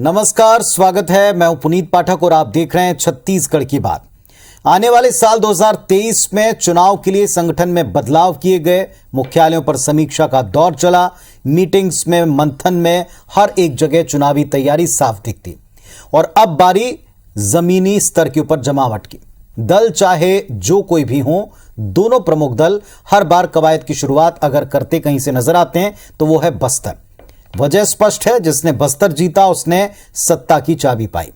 नमस्कार, स्वागत है। मैं हूं पुनीत पाठक और आप देख रहे हैं छत्तीसगढ़ की बात। आने वाले साल 2023 में चुनाव के लिए संगठन में बदलाव किए गए, मुख्यालयों पर समीक्षा का दौर चला, मीटिंग्स में, मंथन में, हर एक जगह चुनावी तैयारी साफ दिखती। और अब बारी जमीनी स्तर के ऊपर जमावट की। दल चाहे जो कोई भी हो, दोनों प्रमुख दल हर बार कवायद की शुरुआत अगर करते कहीं से नजर आते हैं तो वो है बस्तर। वजह स्पष्ट है, जिसने बस्तर जीता उसने सत्ता की चाबी पाई।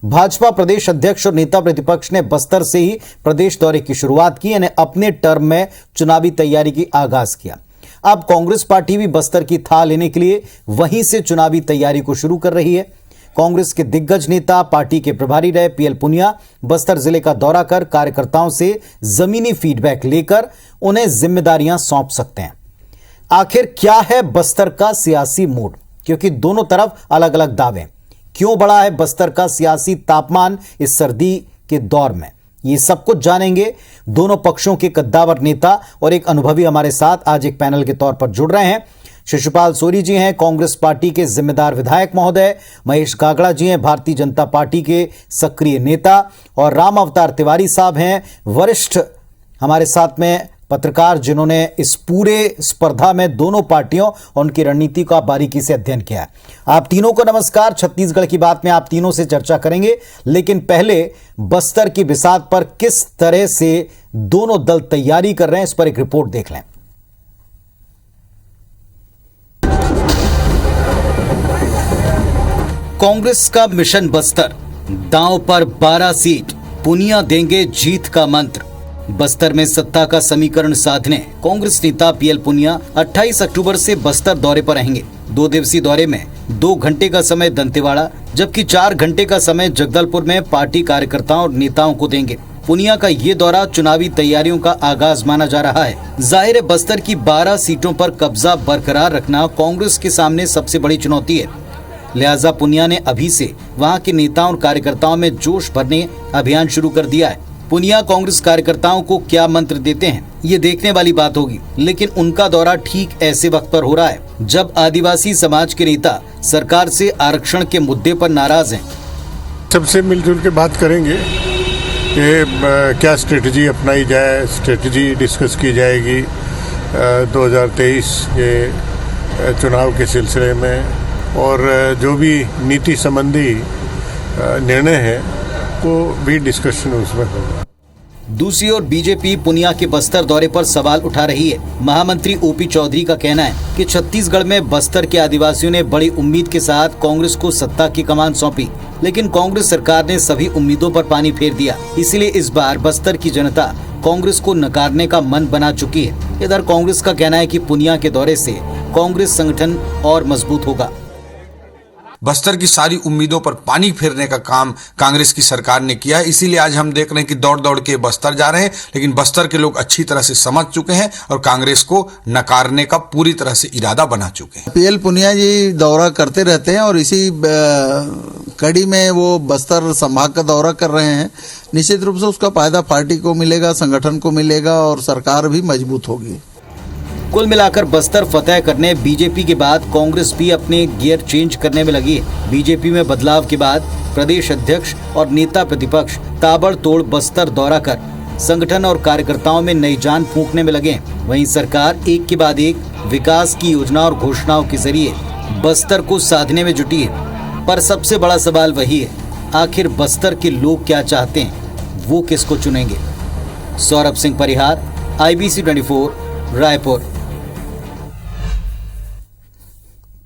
भाजपा प्रदेश अध्यक्ष और नेता प्रतिपक्ष ने बस्तर से ही प्रदेश दौरे की शुरुआत की, यानी अपने टर्म में चुनावी तैयारी की आगाज किया। अब कांग्रेस पार्टी भी बस्तर की थाह लेने के लिए वहीं से चुनावी तैयारी को शुरू कर रही है। कांग्रेस के दिग्गज नेता, पार्टी के प्रभारी रहे पीएल पुनिया बस्तर जिले का दौरा कर कार्यकर्ताओं से जमीनी फीडबैक लेकर उन्हें जिम्मेदारियां सौंप सकते हैं। आखिर क्या है बस्तर का सियासी मूड, क्योंकि दोनों तरफ अलग अलग दावे। क्यों बढ़ा है बस्तर का सियासी तापमान इस सर्दी के दौर में, ये सब कुछ जानेंगे। दोनों पक्षों के कद्दावर नेता और एक अनुभवी हमारे साथ आज एक पैनल के तौर पर जुड़ रहे हैं। शिशुपाल सोरी जी हैं कांग्रेस पार्टी के जिम्मेदार विधायक महोदय, महेश गागड़ा जी हैं भारतीय जनता पार्टी के सक्रिय नेता, और राम अवतार तिवारी साहब हैं वरिष्ठ हमारे साथ में पत्रकार, जिन्होंने इस पूरे स्पर्धा में दोनों पार्टियों और उनकी रणनीति का बारीकी से अध्ययन किया है। आप तीनों को नमस्कार। छत्तीसगढ़ की बात में आप तीनों से चर्चा करेंगे, लेकिन पहले बस्तर की बिसात पर किस तरह से दोनों दल तैयारी कर रहे हैं, इस पर एक रिपोर्ट देख लें। कांग्रेस का मिशन बस्तर, दांव पर 12 सीट, पुनिया देंगे जीत का मंत्र। बस्तर में सत्ता का समीकरण साधने कांग्रेस नेता पीएल पुनिया 28 अक्टूबर से बस्तर दौरे पर रहेंगे। 2 दिवसीय दौरे में 2 घंटे का समय दंतेवाड़ा जबकि 4 घंटे का समय जगदलपुर में पार्टी कार्यकर्ताओं और नेताओं को देंगे। पुनिया का ये दौरा चुनावी तैयारियों का आगाज माना जा रहा है। जाहिर है बस्तर की 12 सीटों पर कब्जा बरकरार रखना कांग्रेस के सामने सबसे बड़ी चुनौती है। लिहाजा पुनिया ने अभी से वहां के नेताओं और कार्यकर्ताओं में जोश भरने अभियान शुरू कर दिया है। पुनिया कांग्रेस कार्यकर्ताओं को क्या मंत्र देते हैं, ये देखने वाली बात होगी। लेकिन उनका दौरा ठीक ऐसे वक्त पर हो रहा है जब आदिवासी समाज के नेता सरकार से आरक्षण के मुद्दे पर नाराज हैं। सबसे मिलजुल के बात करेंगे कि क्या स्ट्रेटजी अपनाई जाए, स्ट्रेटजी डिस्कस की जाएगी 2023 के चुनाव के सिलसिले में, और जो भी नीति संबंधी निर्णय है को भी डिस्कशन उसमें होगा। दूसरी ओर बीजेपी पुनिया के बस्तर दौरे पर सवाल उठा रही है। महामंत्री ओपी चौधरी का कहना है कि छत्तीसगढ़ में बस्तर के आदिवासियों ने बड़ी उम्मीद के साथ कांग्रेस को सत्ता की कमान सौंपी, लेकिन कांग्रेस सरकार ने सभी उम्मीदों पर पानी फेर दिया। इसलिए इस बार बस्तर की जनता कांग्रेस को नकारने का मन बना चुकी है। इधर कांग्रेस का कहना है कि पुनिया के दौरे से कांग्रेस संगठन और मजबूत होगा। बस्तर की सारी उम्मीदों पर पानी फेरने का काम कांग्रेस की सरकार ने किया है। इसीलिए आज हम देख रहे हैं कि दौड़ दौड़ के बस्तर जा रहे हैं, लेकिन बस्तर के लोग अच्छी तरह से समझ चुके हैं और कांग्रेस को नकारने का पूरी तरह से इरादा बना चुके हैं। पीएल पुनिया जी दौरा करते रहते हैं और इसी कड़ी में वो बस्तर संभाग का दौरा कर रहे हैं। निश्चित रूप से उसका फायदा पार्टी को मिलेगा, संगठन को मिलेगा और सरकार भी मजबूत होगी। कुल मिलाकर बस्तर फतेह करने बीजेपी के बाद कांग्रेस भी अपने गियर चेंज करने में लगी है। बीजेपी में बदलाव के बाद प्रदेश अध्यक्ष और नेता प्रतिपक्ष ताबड़तोड़ बस्तर दौरा कर संगठन और कार्यकर्ताओं में नई जान फूंकने में लगे हैं। वहीं सरकार एक के बाद एक विकास की योजना और घोषणाओं के जरिए बस्तर को साधने में जुटी है। पर सबसे बड़ा सवाल वही है, आखिर बस्तर के लोग क्या चाहते हैं, वो किसको चुनेंगे। सौरभ सिंह परिहार, IBC 24, रायपुर।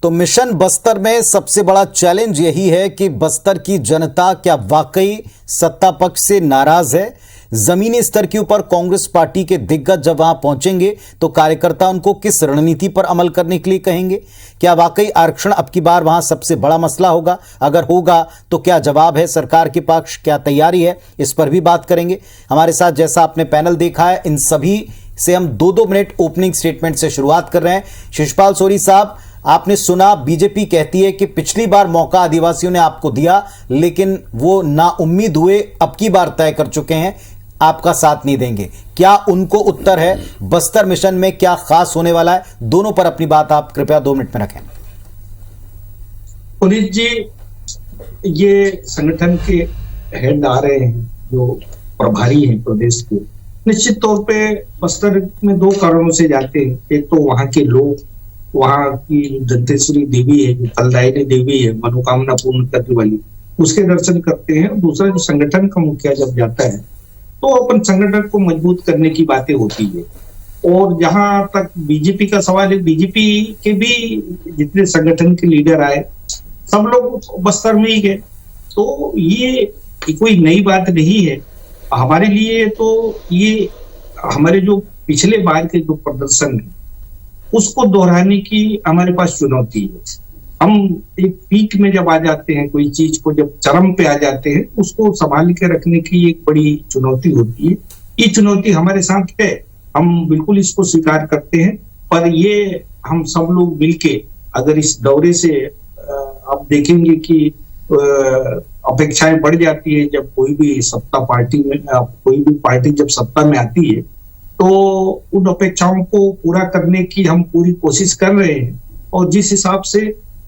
तो मिशन बस्तर में सबसे बड़ा चैलेंज यही है कि बस्तर की जनता क्या वाकई सत्ता पक्ष से नाराज है। जमीनी स्तर के ऊपर कांग्रेस पार्टी के दिग्गज जब वहां पहुंचेंगे तो कार्यकर्ता उनको किस रणनीति पर अमल करने के लिए कहेंगे। क्या वाकई आरक्षण अब की बार वहां सबसे बड़ा मसला होगा? अगर होगा तो क्या जवाब है सरकार के पक्ष, क्या तैयारी है, इस पर भी बात करेंगे। हमारे साथ जैसा आपने पैनल देखा है, इन सभी से हम 2-2 मिनट ओपनिंग स्टेटमेंट से शुरुआत कर रहे हैं। शिशुपाल सोरी साहब, आपने सुना बीजेपी कहती है कि पिछली बार मौका आदिवासियों ने आपको दिया, लेकिन वो ना उम्मीद हुए, अब की बार तय कर चुके हैं आपका साथ नहीं देंगे। क्या उनको उत्तर है? बस्तर मिशन में क्या खास होने वाला है? दोनों पर अपनी बात आप कृपया 2 मिनट में रखें। पुनीत जी, ये संगठन के हेड आ रहे हैं जो प्रभारी हैं प्रदेश के, निश्चित तौर पे बस्तर में दो कारणों से जाते हैं। एक तो वहाँ के लोग, वहाँ की दंतेश्वरी देवी है, जो फलदायिनी देवी है, मनोकामना पूर्ण करने वाली, उसके दर्शन करते हैं। दूसरा, जो संगठन का मुखिया जब जाता है तो अपन संगठन को मजबूत करने की बातें होती है। और जहां तक बीजेपी का सवाल है, बीजेपी के भी जितने संगठन के लीडर आए सब लोग बस्तर में ही गए, तो ये कोई नई बात नहीं है हमारे लिए। तो ये हमारे जो पिछले बार के जो प्रदर्शन है उसको दोहराने की हमारे पास चुनौती है। हम एक पीक में जब आ जाते हैं, कोई चीज को जब चरम पे आ जाते हैं, उसको संभाल के रखने की एक बड़ी चुनौती होती है। ये चुनौती हमारे साथ है, हम बिल्कुल इसको स्वीकार करते हैं। पर ये हम सब लोग मिलके अगर इस दौरे से आप देखेंगे कि अपेक्षाएं बढ़ जाती है। जब कोई भी सत्ता पार्टी में, कोई भी पार्टी जब सत्ता में आती है तो उन अपेक्षाओं को पूरा करने की हम पूरी कोशिश कर रहे हैं। और जिस हिसाब से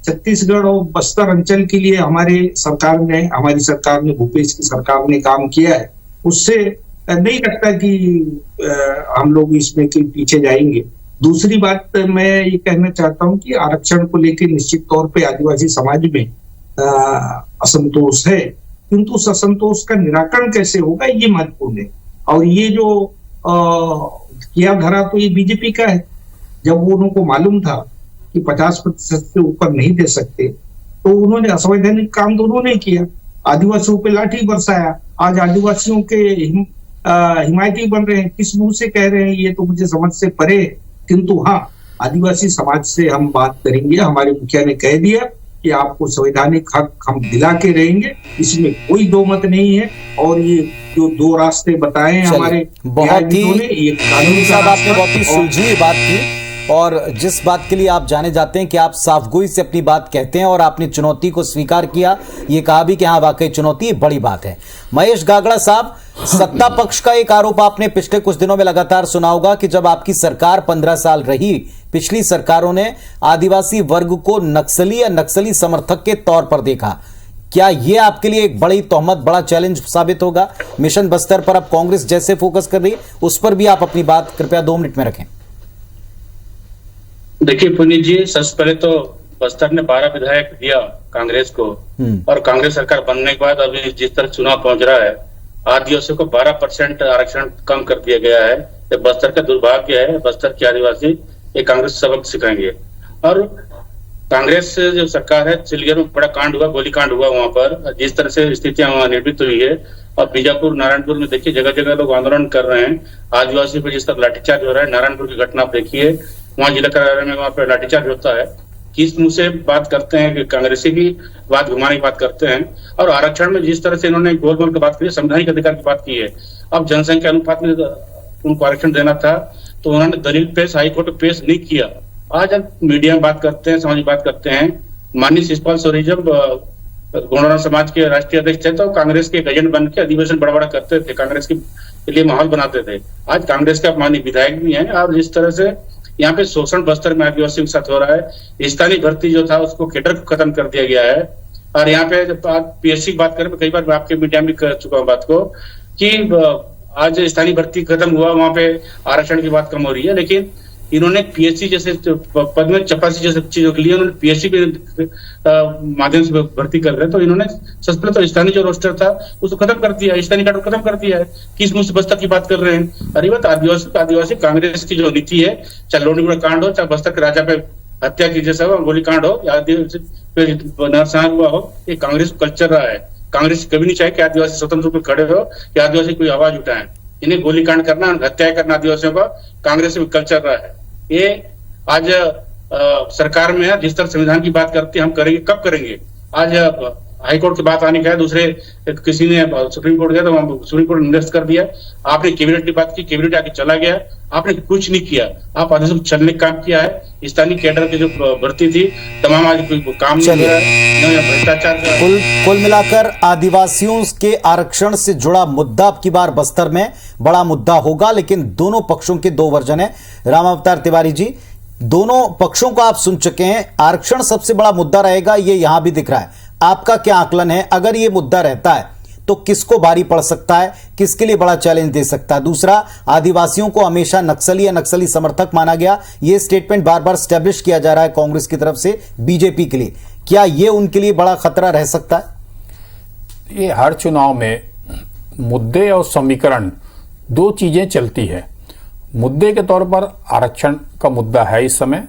छत्तीसगढ़ और बस्तर अंचल के लिए हमारी सरकार ने भूपेश की सरकार ने काम किया है, उससे नहीं लगता कि हम लोग इसमें के पीछे जाएंगे। दूसरी बात मैं ये कहना चाहता हूं कि आरक्षण को लेकर निश्चित तौर पे आदिवासी समाज में असंतोष है, किंतु उस असंतोष का निराकरण कैसे होगा ये महत्वपूर्ण है। और ये जो किया धरा तो ये बीजेपी का है। जब उनको मालूम था कि 50% से ऊपर नहीं दे सकते तो उन्होंने असंवैधानिक काम तो उन्होंने किया, आदिवासियों पे लाठी बरसाया। आज आदिवासियों के हिमायती बन रहे हैं, किस मुंह से कह रहे हैं ये तो मुझे समझ से परे। किंतु हाँ, आदिवासी समाज से हम बात करेंगे। हमारे मुखिया ने कह दिया कि आपको संवैधानिक हक हम दिला के रहेंगे, इसमें कोई दो मत नहीं है। और ये जो दो रास्ते बताए हैं हमारे बहुत ही ये कानूनी साहब, आपने बहुत ही सुलझी बात की और जिस बात के लिए आप जाने जाते हैं कि आप साफगोई से अपनी बात कहते हैं और आपने चुनौती को स्वीकार किया, ये कहा भी कि हाँ वाकई चुनौती बड़ी बात है। महेश गागड़ा साहब, सत्ता पक्ष का एक आरोप आपने पिछले कुछ दिनों में लगातार सुना होगा कि जब आपकी सरकार 15 साल रही, पिछली सरकारों ने आदिवासी वर्ग को नक्सली या नक्सली समर्थक के तौर पर देखा। क्या यह आपके लिए एक बड़ी तोहमत, बड़ा चैलेंज साबित होगा? मिशन बस्तर पर अब कांग्रेस जैसे फोकस कर रही है, उस पर भी आप अपनी बात कृपया 2 मिनट में रखें। देखिए पुनीत जी, सबसे पहले तो बस्तर ने 12 विधायक दिया कांग्रेस को, और कांग्रेस सरकार बनने के बाद अभी जिस तरह चुनाव पहुंच रहा है, आदिवासियों को 12% आरक्षण कम कर दिया गया है। ये बस्तर का दुर्भाग्य है। बस्तर के आदिवासी ये कांग्रेस सबक सिखाएंगे। और कांग्रेस जो सरकार है, चिलियर में बड़ा कांड हुआ, गोलीकांड हुआ, वहां पर जिस तरह से स्थितियां वहां निर्मित हुई है। और बीजापुर, नारायणपुर में देखिए जगह जगह लोग आंदोलन कर रहे हैं। आदिवासियों पर जिस तरह लाठीचार्ज हो रहा है, नारायणपुर की घटना आप देखिए, वहां जिला कार्यालय में वहां पर लाठीचार्ज होता है। किस मुंह से बात करते हैं कि कांग्रेसी की बात घुमाने की बात करते हैं। और आरक्षण में जिस तरह से इन्होंने गोल गोल की बात की, संवैधानिक अधिकार की बात की है। अब जनसंख्या अनुपात में उनको आरक्षण देना था तो उन्होंने दलील पेश हाईकोर्ट में पेश नहीं किया। आज हम मीडिया में बात करते हैं, समाज में बात करते हैं। माननीय शिषपाल सोरेन जब गोंडवाना समाज के राष्ट्रीय अध्यक्ष थे तो कांग्रेस के एजेंट बन के अधिवेशन बड़ा बड़ा करते थे, कांग्रेस के लिए माहौल बनाते थे। आज कांग्रेस के माननीय विधायक भी हैं। और जिस तरह से यहाँ पे शोषण बस्तर में आदिवासियों के साथ हो रहा है, स्थानीय भर्ती जो था उसको केडर को खत्म कर दिया गया है। और यहाँ पे पीएससी की बात करें, कई बार आपके मीडिया में कर चुका हूँ बात को कि आज स्थानीय भर्ती खत्म हुआ, वहां पे आरक्षण की बात कम हो रही है। लेकिन इन्होंने पीएससी जैसे पद में चपरासी जैसे चीजों के लिए उन्होंने पीएससी के माध्यम से भर्ती कर रहे हैं। तो इन्होंने सबसे पहले तो स्थानीय जो रोस्टर था उसको खत्म कर दिया, स्थानीय कार्ड खत्म कर दिया है। किस मुझसे बस्तर की बात कर रहे हैं? अरे बात आदिवासी कांग्रेस की जो नीति है, चाहे लोनीगुड़ा कांड हो, चाहे बस्तर के राजा पे हत्या की जैसा गोली कांड हो, या नरसंहार हुआ हो, ये कांग्रेस कल्चर रहा है। कांग्रेस कभी नहीं चाहे कि आदिवासी स्वतंत्र रूप में खड़े हो कि आदिवासी कोई आवाज उठाए। इन्हें गोलीकांड करना, हत्या करना आदिवासियों का कांग्रेस में कल्चर रहा है। ये आज सरकार में है, जिस तरह संविधान की बात करते हैं हम करेंगे, कब करेंगे? आज हाईकोर्ट की बात आने का है, दूसरे किसी ने सुप्रीम कोर्ट गया तो सुप्रीम कोर्ट ने निरस्त कर दिया। आपने कैबिनेट की बात की, कैबिनेट आके चला गया, आपने कुछ नहीं किया। आप आदेश चलने का काम किया है। स्थानीय कैडर की जो भर्ती थी तमाम आज कोई काम नहीं हो रहा है, भ्रष्टाचार। कुल मिलाकर आदिवासियों के आरक्षण से जुड़ा मुद्दा अब की बार बस्तर में बड़ा मुद्दा होगा, लेकिन दोनों पक्षों के 2 वर्जन है। राम अवतार तिवारी जी, दोनों पक्षों को आप सुन चुके हैं। आरक्षण सबसे बड़ा मुद्दा रहेगा, ये यहां भी दिख रहा है। आपका क्या आकलन है? अगर ये मुद्दा रहता है तो किसको भारी पड़ सकता है, किसके लिए बड़ा चैलेंज दे सकता है? दूसरा, आदिवासियों को हमेशा नक्सली या नक्सली समर्थक माना गया, यह स्टेटमेंट बार बार स्टैब्लिश किया जा रहा है कांग्रेस की तरफ से बीजेपी के लिए, क्या यह उनके लिए बड़ा खतरा रह सकता है? ये हर चुनाव में मुद्दे और समीकरण दो चीजें चलती है। मुद्दे के तौर पर आरक्षण का मुद्दा है इस समय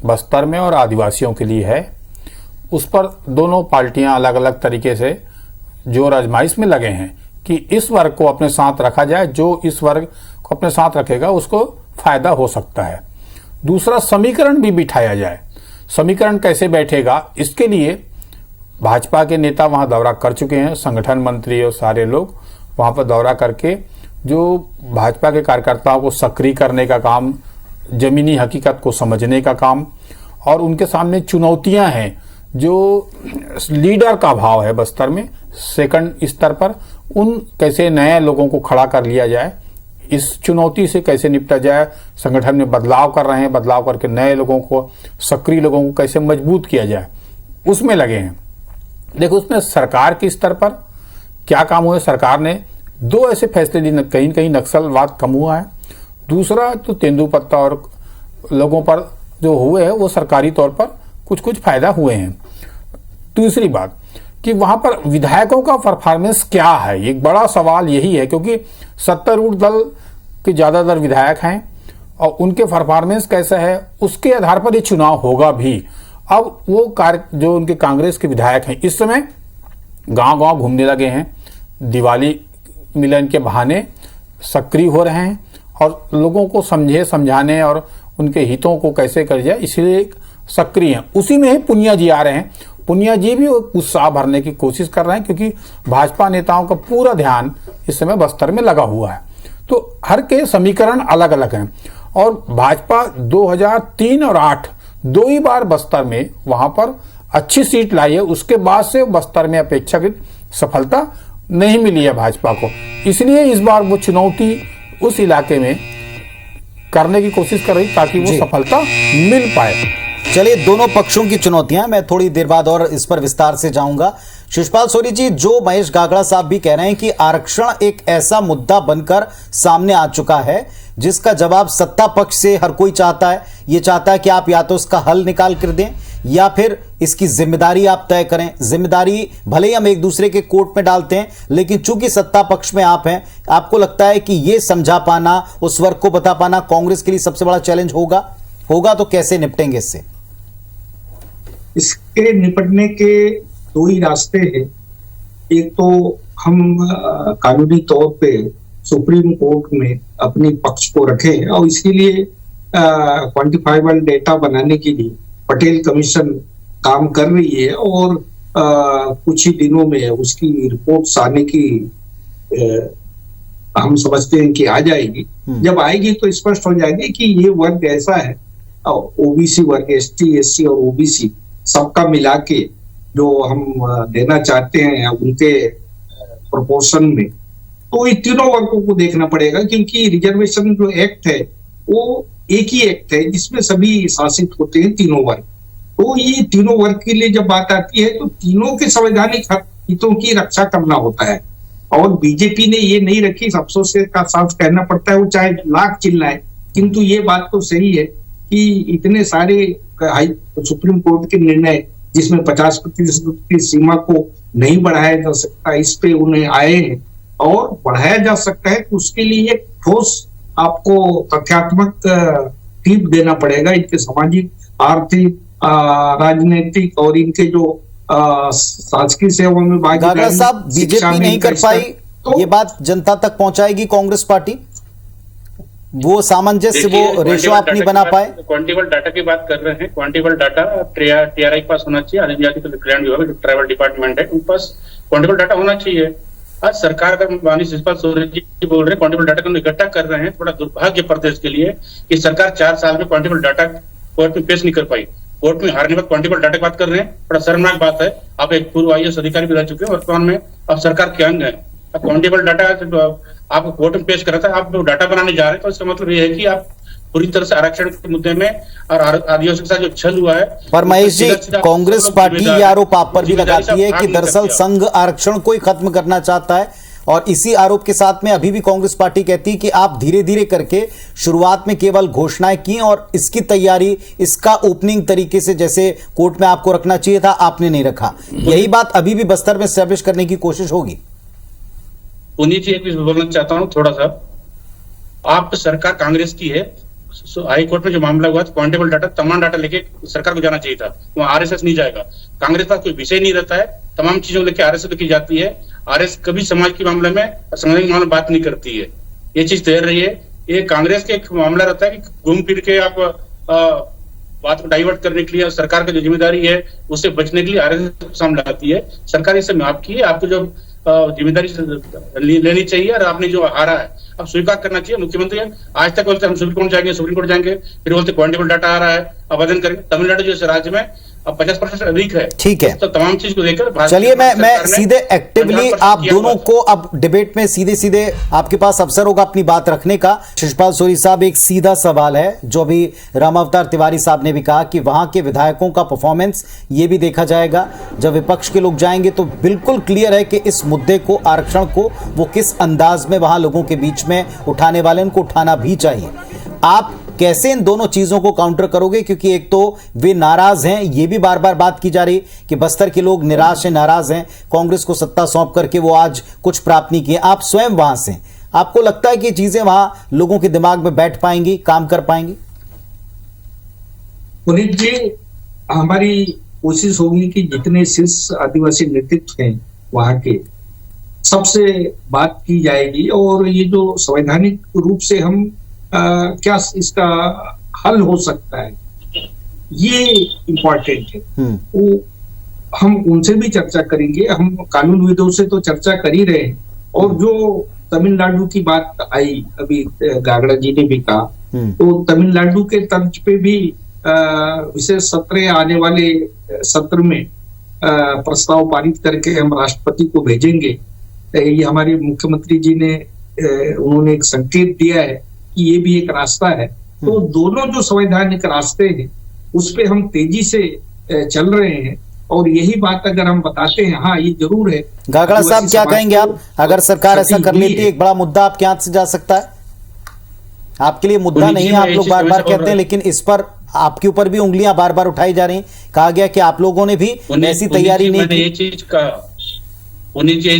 बस्तर में और आदिवासियों के लिए है, उस पर दोनों पार्टियां अलग अलग तरीके से जो आजमाइश में लगे हैं कि इस वर्ग को अपने साथ रखा जाए, जो इस वर्ग को अपने साथ रखेगा उसको फायदा हो सकता है। दूसरा, समीकरण भी बिठाया जाए। समीकरण कैसे बैठेगा, इसके लिए भाजपा के नेता वहां दौरा कर चुके हैं, संगठन मंत्री और सारे लोग वहां पर दौरा करके जो भाजपा के कार्यकर्ताओं को सक्रिय करने का काम, जमीनी हकीकत को समझने का काम, और उनके सामने चुनौतियां हैं जो लीडर का भाव है बस्तर में सेकंड स्तर पर, उन कैसे नए लोगों को खड़ा कर लिया जाए, इस चुनौती से कैसे निपटा जाए। संगठन में बदलाव कर रहे हैं, बदलाव करके नए लोगों को, सक्रिय लोगों को कैसे मजबूत किया जाए, उसमें लगे हैं। देखो, उसमें सरकार के स्तर पर क्या काम हुआ। सरकार ने दो ऐसे फैसले लिए, कहीं कहीं नक्सलवाद कम हुआ है, दूसरा तो तेंदुपत्ता और लोगों पर जो हुए हैं वो सरकारी तौर पर कुछ कुछ फायदा हुए हैं। दूसरी बात कि वहां पर विधायकों का परफॉर्मेंस क्या है, एक बड़ा सवाल यही है, क्योंकि सत्तारूढ़ दल के ज्यादातर विधायक हैं और उनके परफॉर्मेंस कैसा है उसके आधार पर ये चुनाव होगा भी। अब वो कार्य जो उनके कांग्रेस के विधायक हैं इस समय गांव गांव घूमने लगे हैं, दिवाली मिलन के बहाने सक्रिय हो रहे हैं और लोगों को समझाने और उनके हितों को कैसे कर जाए इसलिए सक्रिय हैं। उसी में ही पुनिया जी आ रहे हैं। पुनिया जी भी उत्साह भरने की कोशिश कर रहे हैं, क्योंकि भाजपा नेताओं का पूरा ध्यान इस समय बस्तर में लगा हुआ है। तो हर के समीकरण अलग अलग हैं और भाजपा 2003 और 2008 दो ही बार बस्तर में वहां पर अच्छी सीट लाई है, उसके बाद से बस्तर में अपेक्षाकृत सफलता नहीं मिली है भाजपा को। इसलिए इस बार वो चुनौती उस इलाके में करने की कोशिश कर रही ताकि वो सफलता मिल पाए। चलिए, दोनों पक्षों की चुनौतियां, मैं थोड़ी देर बाद और इस पर विस्तार से जाऊंगा। शिषपाल सोरी जी, जो महेश गागड़ा साहब भी कह रहे हैं कि आरक्षण एक ऐसा मुद्दा बनकर सामने आ चुका है जिसका जवाब सत्ता पक्ष से हर कोई चाहता है। ये चाहता है कि आप या तो उसका हल निकाल कर दें या फिर इसकी जिम्मेदारी आप तय करें। जिम्मेदारी भले ही हम एक दूसरे के कोर्ट में डालते हैं, लेकिन चूंकि सत्ता पक्ष में आप हैं, आपको लगता है कि यह समझा पाना, उस वर्ग को बता पाना कांग्रेस के लिए सबसे बड़ा चैलेंज होगा तो कैसे निपटेंगे इससे? इसके निपटने के दो ही रास्ते हैं। एक तो हम कानूनी तौर पे सुप्रीम कोर्ट में अपनी पक्ष को रखें और इसके लिए क्वांटिफाइबल डेटा बनाने के लिए पटेल कमीशन काम कर रही है और कुछ ही दिनों में उसकी रिपोर्ट्स आने की हम समझते हैं कि आ जाएगी। जब आएगी तो स्पष्ट हो जाएगी कि ये वर्ग ऐसा है, ओबीसी वर्ग, एसटी, एससी और ओबीसी सबका मिला के जो हम देना चाहते हैं उनके प्रोपोर्शन में, तो ये तीनों वर्गों को देखना पड़ेगा, क्योंकि रिजर्वेशन जो एक्ट है वो एक ही एक्ट है जिसमें सभी शासित होते हैं तीनों वर्ग। तो ये तीनों वर्ग के लिए जब बात आती है तो तीनों के संवैधानिक हितों की रक्षा करना होता है और बीजेपी ने ये नहीं रखी। अफसोस का साफ कहना पड़ता है, वो चाहे लाख चिल्लाए, किंतु ये बात तो सही है कि इतने सारे सुप्रीम कोर्ट के निर्णय जिसमें 50% की सीमा को नहीं बढ़ाया जा सकता, इस पे उन्हें आए हैं और बढ़ाया जा सकता है तो उसके लिए ठोस आपको तथ्यात्मक टिप देना पड़ेगा। इनके सामाजिक, आर्थिक, राजनीतिक और इनके जो शासकीय सेवा में गागड़ा साहब, बीजेपी नहीं कर पाई तो ये बात जनता तक पहुंचाएगी कांग्रेस पार्टी? वो सामंजस्य, वो रेशो आप नहीं बना पाए? क्वांटिटेबल डाटा की बात कर रहे हैं। क्वांटिटेबल डाटा टीआरआई के पास होना चाहिए, आदिम जाति कल्याण विभाग जो ट्राइबल डिपार्टमेंट है उनके पास क्वांटिटेबल डाटा होना चाहिए। आज सरकार का माननीय शिषपाल सोरेन जी बोल रहे हैं क्वांटिटेबल डाटा को इकट्ठा कर रहे हैं। थोड़ा दुर्भाग्य प्रदेश के लिए कि सरकार 4 साल में क्वांटिटेबल डाटा कोर्ट में पेश नहीं कर पाई। कोर्ट में हारने पर क्वांटिटेबल डाटा की बात कर रहे हैं, बड़ा शर्मनाक बात है। आप एक पूर्व आईएएस अधिकारी भी रह चुके हैं, वर्तमान में अब सरकार के अंग है। क्वांटिटेबल डाटा आपको कोर्ट में पेश करा था, आप डाटा बनाने जा रहे हैं, तो इसका मतलब ये है कि आप पूरी तरह से आरक्षण के मुद्दे में और आदिवासियों के साथ जो छल हुआ है। पर महेश जी, कांग्रेस पार्टी ये आरोप आप पर भी लगाती है कि दरअसल संघ आरक्षण को ही खत्म करना चाहता है, और इसी आरोप के साथ में अभी भी कांग्रेस पार्टी कहती है कि आप धीरे धीरे करके शुरुआत में केवल घोषणाएं की और इसकी तैयारी, इसका ओपनिंग तरीके से जैसे कोर्ट में आपको रखना चाहिए था, आपने नहीं रखा। यही बात अभी भी बस्तर में एस्टैब्लिश करने की कोशिश होगी। पुनीत जी, एक भी बोलना चाहता हूं थोड़ा सा। आप सरकार कांग्रेस की है, हाई कोर्ट में जो मामला हुआ था, पॉइंटेबल डाटा, तमाम डाटा लेके सरकार को जाना चाहिए था, वहां आरएसएस नहीं जाएगा। कांग्रेस का कोई विषय नहीं रहता है, तमाम चीजों लेके आरएसएस लेके जाती है। आरएसएस कभी समाज के मामले में, संगठन के मामले में बात नहीं करती है, ये चीज तैयार रही है। ये कांग्रेस के एक मामला रहता है कि घूम फिर के आप बात को डाइवर्ट करने के लिए सरकार की जो जिम्मेदारी है उससे बचने के लिए आरएसएस सामने आती है। सरकार इससे माफ की है, आपको जो जिम्मेदारी लेनी चाहिए, और आपने जो हारा है अब स्वीकार करना चाहिए। मुख्यमंत्री आज तक बोलते हम सुप्रीम कोर्ट जाएंगे, फिर बोलते पॉइंटेबल डाटा आ रहा है, आवेदन करेंगे। तमिलनाडु जैसे राज्य में अब 50% अधिक है। ठीक है, तो तमाम चीज को देखकर चलिए मैं सीधे एक्टिवली आप दोनों को अब डिबेट में सीधे सीधे आपके पास अवसर होगा अपनी बात रखने का। शिषपाल सोरी साहब, एक सीधा सवाल है जो अभी रामावतार तिवारी साहब ने भी कहा कि वहां के विधायकों का परफॉर्मेंस ये भी देखा जाएगा। जब विपक्ष के लोग जाएंगे तो बिल्कुल क्लियर है कि इस मुद्दे को, आरक्षण को, वो किस अंदाज में वहां लोगों के बीच में उठाने वाले, उनको उठाना भी चाहिए। आप कैसे इन दोनों चीजों को काउंटर करोगे? क्योंकि एक तो वे नाराज हैं, ये भी बार बार बात की जा रही कि बस्तर के लोग निराश हैं, नाराज हैं, कांग्रेस को सत्ता सौंप करके वो आज कुछ प्राप्त नहीं किए। आप स्वयं वहां से, आपको लगता है कि चीजें वहां लोगों के दिमाग में बैठ पाएंगी, काम कर पाएंगी? पुनीत जी, हमारी कोशिश होगी कि जितने शीर्ष आदिवासी नेतृत्व हैं वहां के, सबसे बात की जाएगी, और ये जो संवैधानिक रूप से हम क्या इसका हल हो सकता है, ये इम्पोर्टेंट है। वो हम उनसे भी चर्चा करेंगे, हम कानूनविदों से तो चर्चा कर ही रहे हैं। और जो तमिलनाडु की बात आई अभी गागड़ा जी ने भी कहा, तो तमिलनाडु के तर्ज पे भी विशेष सत्र आने वाले सत्र में प्रस्ताव पारित करके हम राष्ट्रपति को भेजेंगे। ये हमारे मुख्यमंत्री जी ने उन्होंने एक संकेत दिया है कि ये भी एक रास्ता है। तो दोनों जो संवैधानिक रास्ते हैं उस पे हम तेजी से चल रहे हैं, और यही बात अगर हम बताते हैं, हाँ ये जरूर है। गागड़ा साहब, क्या कहेंगे आप? अगर सरकार ऐसा कर लेती है, एक बड़ा मुद्दा आपके हाथ से जा सकता है। आपके लिए मुद्दा नहीं है, आप लोग बार बार कहते हैं, लेकिन इस पर आपके ऊपर भी उंगलियां बार बार उठाई जा रही। कहा गया कि आप लोगों ने भी ऐसी तैयारी नहीं की। ये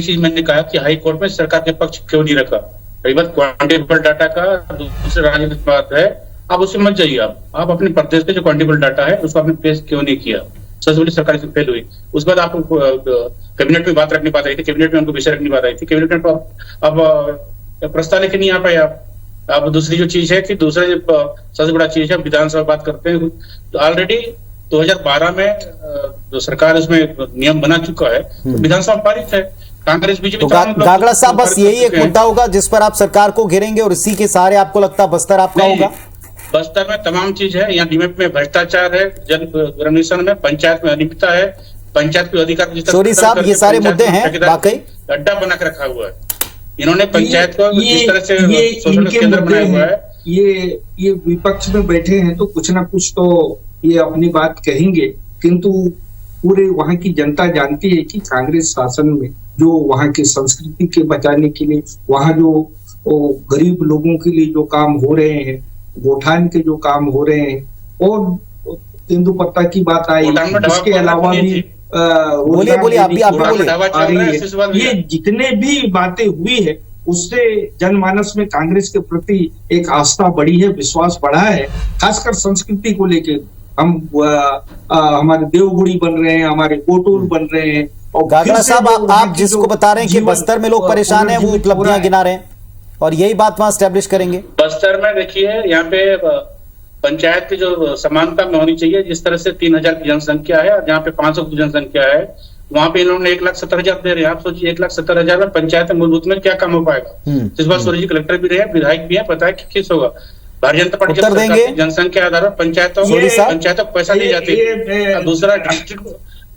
चीज मैंने कहा कि हाई कोर्ट में सरकार के पक्ष क्यों नहीं रखा। रही बात क्वांटिटेबल डाटा का, दूसरे राज्य की बात है, आप उससे मत जाइए। आप अपने प्रदेश के जो क्वांटिटेबल डाटा है उसको आपने पेश क्यों नहीं किया? सबसे बड़ी सरकार से फेल हुई। उसके बाद आपको कैबिनेट में बात रखनी बात आई थी, कैबिनेट में उनको विषय रखनी बात आई थी, कैबिनेट में अब प्रस्ताव लेके नहीं आ पाए आप। अब दूसरी जो चीज है कि दूसरा सबसे बड़ा चीज है, विधानसभा बात करते हैं तो ऑलरेडी 2012 में जो सरकार उसमें नियम बना चुका है, तो विधानसभा पारित है। कांग्रेस बीजेपी तो गागड़ा साहब, बस यही एक मुद्दा होगा जिस पर आप सरकार को घेरेंगे, और इसी के सहारे आपको लगता है बस्तर आपका होगा? बस्तर में तमाम चीज है। यहाँ डीएमएफ में भ्रष्टाचार है, जन कमीशन में, पंचायत में अनियमितता है, पंचायत के अधिकार। सोरी साहब, ये सारे मुद्दे हैं, वाकई अड्डा बना के रखा हुआ है इन्होंने। पंचायत को जिस तरह से शोषण का केंद्र बनाया हुआ है। ये विपक्ष में बैठे हैं तो कुछ ना कुछ तो ये अपनी बात कहेंगे, किंतु पूरे वहां की जनता जानती है कि कांग्रेस शासन में जो वहां की संस्कृति के बचाने के लिए, वहां जो गरीब लोगों के लिए जो काम हो रहे हैं, गोठान के जो काम हो रहे हैं, और तेंदुपत्ता की बात आई, इसके अलावा भी बोलिए आप भी बोलिए। ये जितने भी बातें हुई है उससे जनमानस में कांग्रेस के प्रति एक आस्था बढ़ी है, विश्वास बढ़ा है। खासकर संस्कृति को लेकर हम हमारे देवगुड़ी बन रहे हैं, हमारे कोटूर बन रहे हैं। और गागड़ा साहब, आप जिसको बता रहे हैं कि बस्तर में लोग परेशान हैं, वो उपलब्धियां गिना रहे हैं, और यही बात वहां स्टैब्लिश करेंगे। बस्तर में देखिए, यहाँ पे पंचायत की जो समानता में होनी चाहिए, जिस तरह से 3000 की जनसंख्या है और जहाँ पे 500 की जनसंख्या है, वहाँ पे इन्होंने 1,70,000 दे रहे हैं। आप सोचिए 1,70,000 में पंचायत में मूलभूत में क्या काम हो पाएगा? इस बार सूर्य जी कलेक्टर भी रहे, विधायक भी है, पता है कि किस होगा। भारतीय जनता पार्टी जनसंख्या आधार पर पंचायतों को पैसा दी जाती है। दूसरा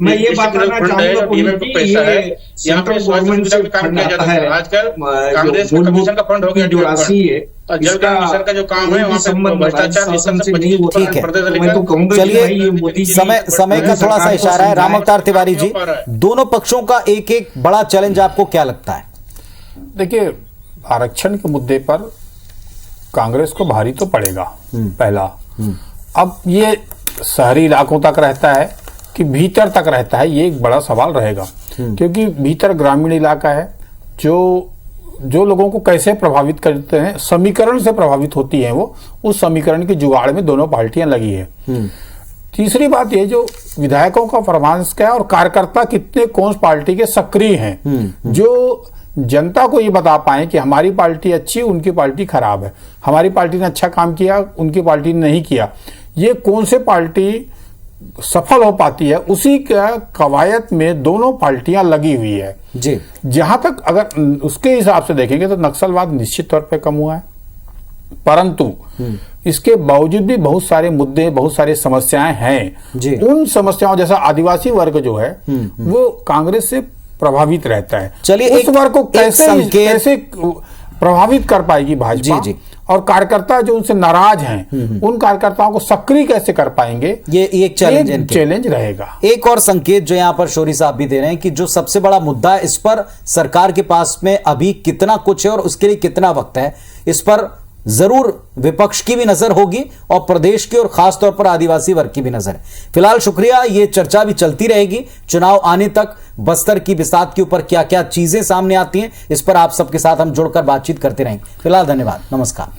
मैं ये बताना चाहूंगा पुनीत जी, ये सेंट्रल गवर्नमेंट से फंड आता है। आजकल कांग्रेस का कमीशन का फंड हो गया, जो राशि है और जल मिशन का जो काम है वहाँ पे भ्रष्टाचार से नहीं होता ठीक है। है। मैं तो कहूंगा कि भाई ये मोदी चलिए, जी समय का थोड़ा सा इशारा है। राम अवतार तिवारी जी, दोनों पक्षों का एक एक बड़ा चैलेंज आपको क्या लगता है? देखिए, आरक्षण के मुद्दे पर कांग्रेस को भारी तो पड़ेगा पहला। अब ये शहरी इलाकों तक रहता है कि भीतर तक रहता है, ये एक बड़ा सवाल रहेगा, क्योंकि भीतर ग्रामीण इलाका है जो लोगों को कैसे प्रभावित करते हैं, समीकरण से प्रभावित होती है वो, उस समीकरण की जुगाड़ में दोनों पार्टियां लगी है। तीसरी बात ये, जो विधायकों का परफॉर्मेंस क्या है और कार्यकर्ता कितने कौन पार्टी के सक्रिय हैं, जो जनता को ये बता पाए कि हमारी पार्टी अच्छी, उनकी पार्टी खराब है, हमारी पार्टी ने अच्छा काम किया, उनकी पार्टी ने नहीं किया, ये कौन से पार्टी सफल हो पाती है, उसी का कवायद में दोनों पार्टियां लगी हुई है जी। जहां तक अगर उसके हिसाब से देखेंगे तो नक्सलवाद निश्चित तौर पे कम हुआ है, परंतु इसके बावजूद भी बहुत सारे मुद्दे, बहुत सारी समस्याएं हैं। उन समस्याओं जैसा आदिवासी वर्ग जो है वो कांग्रेस से प्रभावित रहता है। चलिए, उस वर्ग को कैसे प्रभावित कर पाएगी भाजपा, जी। और कार्यकर्ता जो उनसे नाराज हैं उन कार्यकर्ताओं को सक्रिय कैसे कर पाएंगे, ये एक चैलेंज रहेगा। एक और संकेत जो यहां पर शौरी साहब भी दे रहे हैं कि जो सबसे बड़ा मुद्दा है, इस पर सरकार के पास में अभी कितना कुछ है और उसके लिए कितना वक्त है, इस पर जरूर विपक्ष की भी नजर होगी और प्रदेश की और खास तौर पर आदिवासी वर्ग की भी नजर है। फिलहाल शुक्रिया, ये चर्चा भी चलती रहेगी। चुनाव आने तक बस्तर की बिसात के ऊपर क्या क्या चीजें सामने आती हैं, इस पर आप सबके साथ हम जुड़कर बातचीत करते रहेंगे। फिलहाल धन्यवाद, नमस्कार।